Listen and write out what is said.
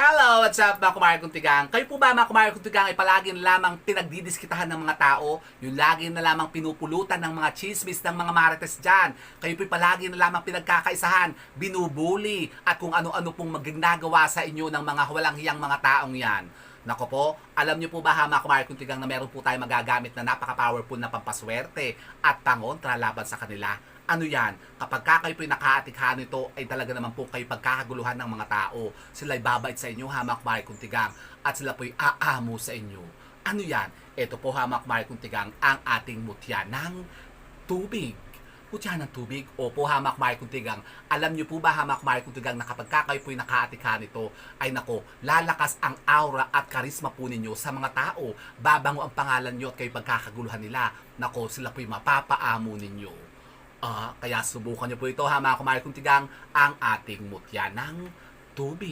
Hello, what's up mga kumare kong tigang? Kayo po ba mga kumare kong tigang ay palagi na lamang pinagdidiskitahan ng mga tao? Yung lagi na lamang pinupulutan ng mga chismis ng mga marites dyan? Kayo po palagi na lamang pinagkakaisahan, binubuli at kung ano-ano pong magnagawa sa inyo ng mga walang hiyang mga taong yan? Nako po, alam niyo po ba ha mga kumare kong tigang na meron po tayong magagamit na napaka-powerful na pampaswerte at pangontra laban sa kanila? Ano yan? Kapag kayo po'y nakaatikha nito, ay talaga naman po kayo pagkakaguluhan ng mga tao. Sila'y babait sa inyo, hamak mare kung tigang, at sila po'y aamo sa inyo. Ano yan? Ito po, hamak mare kung tigang, ang ating mutya ng tubig. Mutya ng tubig? Opo, hamak mare kung tigang. Alam niyo po ba, hamak mare kung tigang, na kapag kayo po'y nakaatikha nito, ay nako, lalakas ang aura at karisma po ninyo sa mga tao. Babango ang pangalan niyo at kayo pagkakaguluhan nila. Nako, sila po'y mapapaamo ninyo. Kaya subukan niyo po ito ha mga kumare kung tigang, ang ating mutya ng tubig.